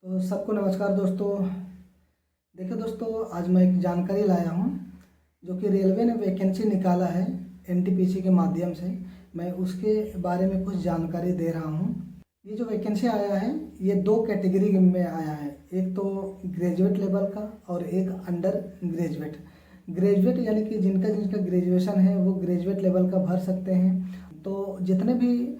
तो सबको नमस्कार दोस्तों। देखिए दोस्तों, आज मैं एक जानकारी लाया हूँ जो कि रेलवे ने वैकेंसी निकाला है एनटीपीसी के माध्यम से। मैं उसके बारे में कुछ जानकारी दे रहा हूँ। ये जो वैकेंसी आया है ये दो कैटेगरी में आया है, एक तो ग्रेजुएट लेवल का और एक अंडर ग्रेजुएट। ग्रेजुएट यानी कि जिनका जिनका ग्रेजुएशन है वो ग्रेजुएट लेवल का भर सकते हैं। तो जितने भी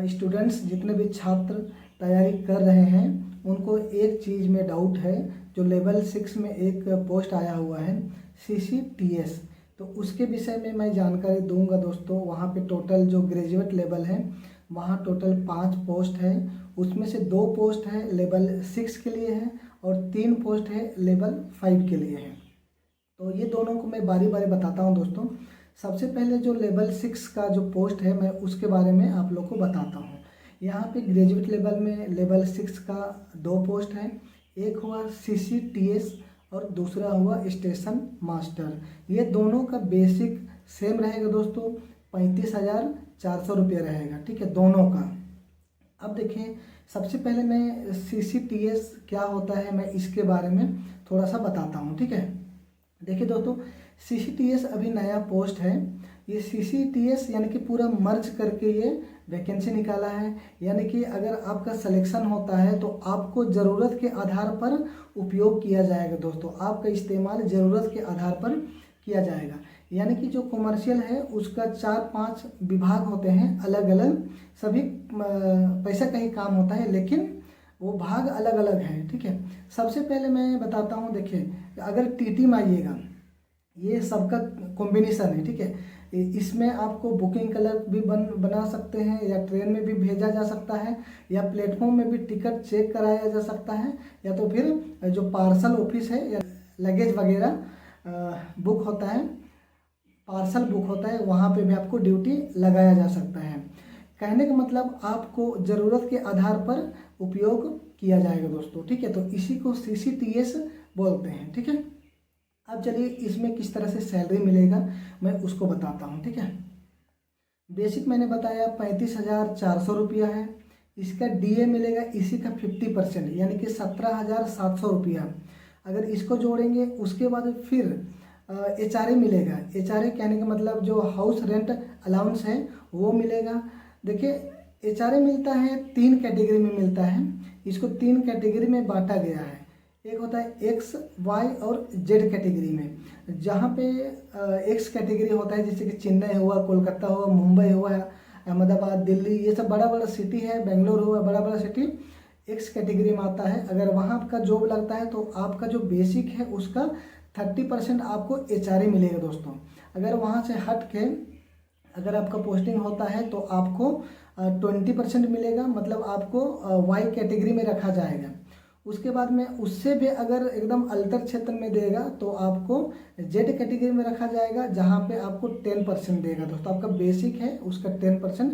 स्टूडेंट्स, जितने भी छात्र तैयारी कर रहे हैं उनको एक चीज़ में डाउट है। जो लेवल 6 में एक पोस्ट आया हुआ है CCTS, तो उसके विषय में मैं जानकारी दूंगा दोस्तों। वहाँ पे टोटल जो ग्रेजुएट लेवल है वहाँ टोटल 5 पोस्ट है, उसमें से 2 पोस्ट है लेवल 6 के लिए है और 3 पोस्ट है लेवल 5 के लिए है। तो ये दोनों को मैं बारी बारी बताता हूँ दोस्तों। सबसे पहले जो लेवल 6 का जो पोस्ट है मैं उसके बारे में आप लोग को बताता हूँ। यहाँ पे ग्रेजुएट लेवल में लेवल 6 का 2 पोस्ट है, एक हुआ CCTS और दूसरा हुआ स्टेशन मास्टर। ये दोनों का बेसिक सेम रहेगा दोस्तों, 35,400 रुपये रहेगा, ठीक है, दोनों का। अब देखिए, सबसे पहले मैं CCTS क्या होता है मैं इसके बारे में थोड़ा सा बताता हूँ, ठीक है। देखिए दोस्तों, CCTS अभी नया पोस्ट है। ये CCTS यानी कि पूरा मर्ज करके ये वैकेंसी निकाला है। यानी कि अगर आपका सिलेक्शन होता है तो आपको ज़रूरत के आधार पर उपयोग किया जाएगा दोस्तों, आपका इस्तेमाल ज़रूरत के आधार पर किया जाएगा। यानी कि जो कॉमर्शियल है उसका 4-5 विभाग होते हैं अलग अलग, सभी पैसा का ही काम होता है लेकिन वो भाग अलग अलग हैं, ठीक है। सबसे पहले मैं बताता हूँ, देखिए अगर TT में आइएगा, ये सबका कॉम्बिनेशन है, ठीक है। इसमें आपको बुकिंग क्लर्क भी बना सकते हैं, या ट्रेन में भी भेजा जा सकता है, या प्लेटफॉर्म में भी टिकट चेक कराया जा सकता है, या तो फिर जो पार्सल ऑफिस है या लगेज वगैरह बुक होता है, पार्सल बुक होता है, वहाँ पे भी आपको ड्यूटी लगाया जा सकता है। कहने का मतलब आपको ज़रूरत के आधार पर उपयोग किया जाएगा दोस्तों, ठीक है। तो इसी को CCTS बोलते हैं, ठीक है। अब चलिए इसमें किस तरह से सैलरी मिलेगा मैं उसको बताता हूँ, ठीक है। बेसिक मैंने बताया 35,400 रुपया है। इसका DA मिलेगा इसी का 50% यानी कि 17,700 रुपया। अगर इसको जोड़ेंगे उसके बाद फिर HRA मिलेगा। HRA कहने का मतलब जो हाउस रेंट अलाउंस है वो मिलेगा। देखिए HRA मिलता है 3 कैटेगरी में मिलता है। इसको 3 कैटेगरी में बांटा गया है। एक होता है X, Y और Z कैटेगरी में। जहाँ पे X कैटेगरी होता है जैसे कि चेन्नई हुआ, कोलकाता हुआ, मुंबई हुआ, अहमदाबाद, दिल्ली, ये सब बड़ा बड़ा सिटी है, बेंगलोर हुआ, बड़ा बड़ा सिटी X कैटेगरी में आता है। अगर वहाँ का जॉब लगता है तो आपका जो बेसिक है उसका 30% आपको HRA मिलेगा दोस्तों। अगर वहाँ से हट के अगर आपका पोस्टिंग होता है तो आपको 20% मिलेगा, मतलब आपको Y कैटेगरी में रखा जाएगा। उसके बाद में उससे भी अगर एकदम अल्टर क्षेत्र में देगा तो आपको Z कैटेगरी में रखा जाएगा, जहाँ पे आपको 10% देगा दोस्तों। आपका बेसिक है उसका 10%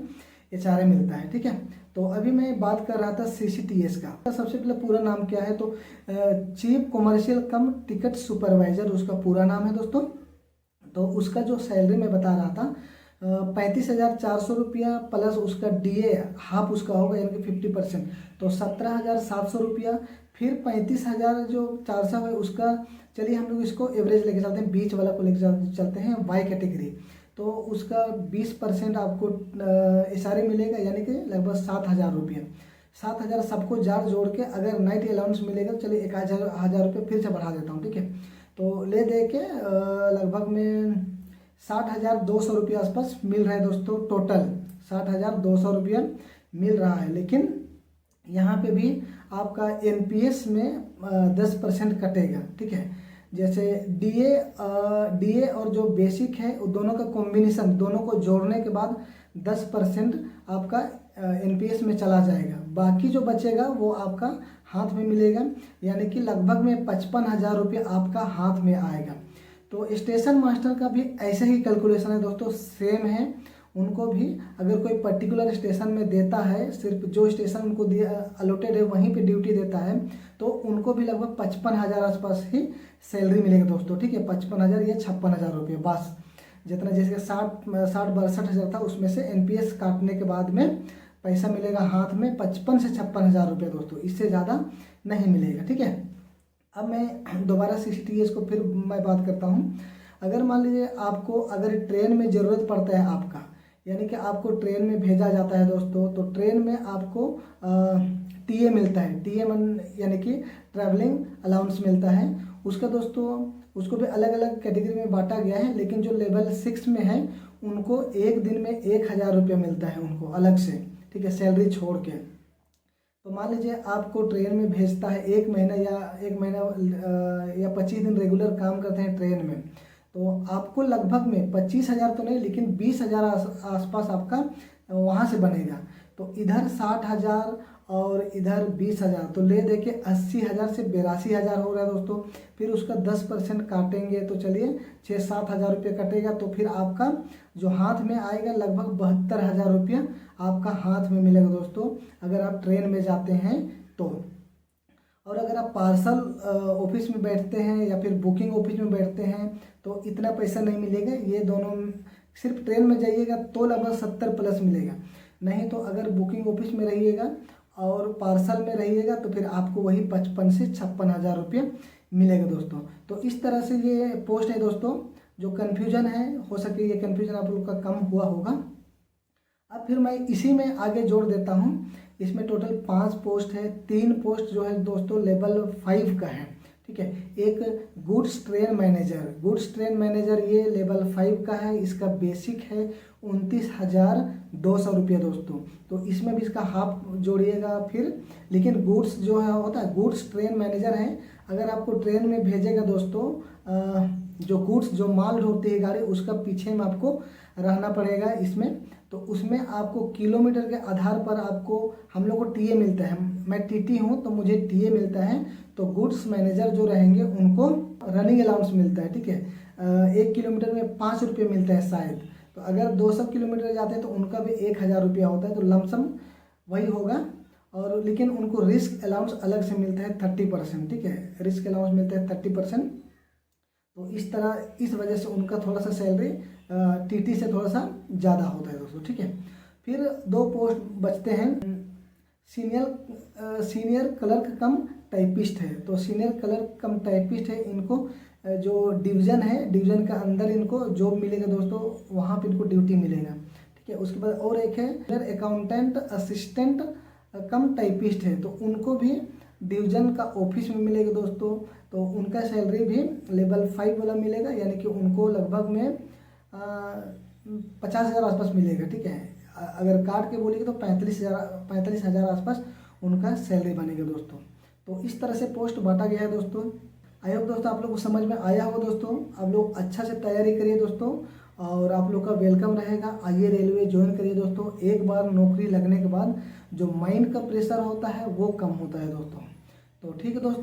HRA मिलता है, ठीक है। तो अभी मैं बात कर रहा था CCTS का। सबसे पहले पूरा नाम क्या है, तो चीफ कॉमर्शियल कम टिकट सुपरवाइजर उसका पूरा नाम है दोस्तों। तो उसका जो सैलरी मैं बता रहा था 35,400 रुपया प्लस उसका DA हाफ उसका होगा यानी कि 50%, तो 17,700 रुपया। फिर 35,000 जो 400 है उसका, चलिए हम लोग इसको एवरेज लेके चलते हैं, बीच वाला को लेके चलते हैं Y कैटेगरी। तो उसका 20% आपको HRA मिलेगा यानी कि लगभग 7,000 रुपये। 7,000 सबको जोड़ के अगर नाइट अलाउंस मिलेगा तो चलिए 1,000 रुपये फिर से बढ़ा देता हूँ, ठीक है। तो ले दे के लगभग में 60,200 रुपये आसपास मिल रहा है दोस्तों। टोटल 60,200 रुपया मिल रहा है। लेकिन यहाँ पे भी आपका NPS में 10% कटेगा, ठीक है। जैसे DA और जो बेसिक है वो दोनों का कॉम्बिनेशन, दोनों को जोड़ने के बाद 10% आपका NPS में चला जाएगा। बाकी जो बचेगा वो आपका हाथ में मिलेगा, यानी कि लगभग में 55,000 रुपये आपका हाथ में आएगा। तो स्टेशन मास्टर का भी ऐसे ही कैलकुलेशन है दोस्तों, सेम है। उनको भी अगर कोई पर्टिकुलर स्टेशन में देता है, सिर्फ जो स्टेशन उनको अलॉटेड है वहीं पे ड्यूटी देता है, तो उनको भी लगभग 55,000 आसपास ही सैलरी मिलेगी दोस्तों, ठीक है। 55,000 या 56,000 रुपये बस, जितना जैसे 60-62 हज़ार था उसमें से NPS काटने के बाद में पैसा मिलेगा हाथ में 55 से 56 हज़ार रुपये दोस्तों, इससे ज़्यादा नहीं मिलेगा। ठीक है, अब मैं दोबारा CCTS को फिर मैं बात करता हूँ। अगर मान लीजिए आपको अगर ट्रेन में ज़रूरत पड़ता है आपका, यानी कि आपको ट्रेन में भेजा जाता है दोस्तों, तो ट्रेन में आपको TA मिलता है। TA यानी कि ट्रैवलिंग अलाउंस मिलता है। उसका दोस्तों उसको भी अलग अलग कैटेगरी में बांटा गया है, लेकिन जो लेवल 6 में है उनको एक दिन में 1000 रुपये मिलता है उनको अलग से। ठीक है, सैलरी छोड़ के। तो मान लीजिए आपको ट्रेन में भेजता है 1 महीना या 25 दिन रेगुलर काम करते हैं ट्रेन में, तो आपको लगभग में 25,000 तो नहीं, लेकिन 20,000 आसपास आपका वहाँ से बनेगा। तो इधर 60,000 और इधर 20,000, तो ले दे के 80,000 से 82,000 हो रहा है दोस्तों। फिर उसका 10% काटेंगे तो चलिए 6-7 हज़ार रुपये कटेगा। तो फिर आपका जो हाथ में आएगा लगभग 72,000 रुपया आपका हाथ में मिलेगा दोस्तों, अगर आप ट्रेन में जाते हैं तो। और अगर आप पार्सल ऑफिस में बैठते हैं या फिर बुकिंग ऑफिस में बैठते हैं तो इतना पैसा नहीं मिलेगा। ये दोनों सिर्फ ट्रेन में जाइएगा तो लगभग 70 प्लस मिलेगा, नहीं तो अगर बुकिंग ऑफिस में रहिएगा और पार्सल में रहिएगा तो फिर आपको वही 55 से 56 हज़ार रुपये मिलेगा दोस्तों। तो इस तरह से ये पोस्ट है दोस्तों। जो कन्फ्यूजन है, हो सके ये कन्फ्यूजन आप लोग का कम हुआ होगा। अब फिर मैं इसी में आगे जोड़ देता हूँ। इसमें टोटल 5 पोस्ट है। 3 पोस्ट जो है दोस्तों लेवल 5 का है। ठीक है, एक गुड्स ट्रेन मैनेजर ये लेवल 5 का है। इसका बेसिक है 29,200 रुपये दोस्तों। तो इसमें भी इसका हाफ जोड़िएगा फिर। लेकिन गुड्स जो है होता है, गुड्स ट्रेन मैनेजर है। अगर आपको ट्रेन में भेजेगा दोस्तों, जो गुड्स जो माल ढोती है गाड़ी, उसका पीछे में आपको रहना पड़ेगा इसमें। तो उसमें आपको किलोमीटर के आधार पर आपको हम लोग को TA मिलता है। मैं TT हूँ तो मुझे TA मिलता है। तो गुड्स मैनेजर जो रहेंगे उनको रनिंग अलाउंस मिलता है। ठीक है, 1 किलोमीटर में 5 रुपये मिलता है शायद। तो अगर 200 किलोमीटर जाते हैं तो उनका भी 1000 रुपया होता है। तो लमसम वही होगा। और लेकिन उनको रिस्क अलाउंस अलग से मिलता है 30%। ठीक है, रिस्क अलाउंस मिलता है 30%। तो इस तरह, इस वजह से उनका थोड़ा सा सैलरी TT से थोड़ा सा ज़्यादा होता है दोस्तों। ठीक है, फिर 2 पोस्ट बचते हैं। सीनियर क्लर्क कम टाइपिस्ट है। तो सीनियर क्लर्क कम टाइपिस्ट है, इनको जो डिवीज़न है, डिवीज़न का अंदर इनको जॉब मिलेगा दोस्तों, वहाँ पे इनको ड्यूटी मिलेगा। ठीक है, उसके बाद और एक है अकाउंटेंट असिस्टेंट कम टाइपिस्ट है। तो उनको भी डिवीज़न का ऑफिस में मिलेगा दोस्तों। तो उनका सैलरी भी लेवल 5 वाला मिलेगा, यानी कि उनको लगभग में 50,000 आसपास मिलेगा। ठीक है, अगर काट के बोलेंगे तो 45,000 आसपास उनका सैलरी बनेगा दोस्तों। तो इस तरह से पोस्ट बांटा गया है दोस्तों। आई होप दोस्तों आप लोग को समझ में आया हो दोस्तों। आप लोग अच्छा से तैयारी करिए दोस्तों, और आप लोग का वेलकम रहेगा। आइए रेलवे ज्वाइन करिए दोस्तों। एक बार नौकरी लगने के बाद जो माइंड का प्रेशर होता है वो कम होता है दोस्तों। तो ठीक है दोस्तों।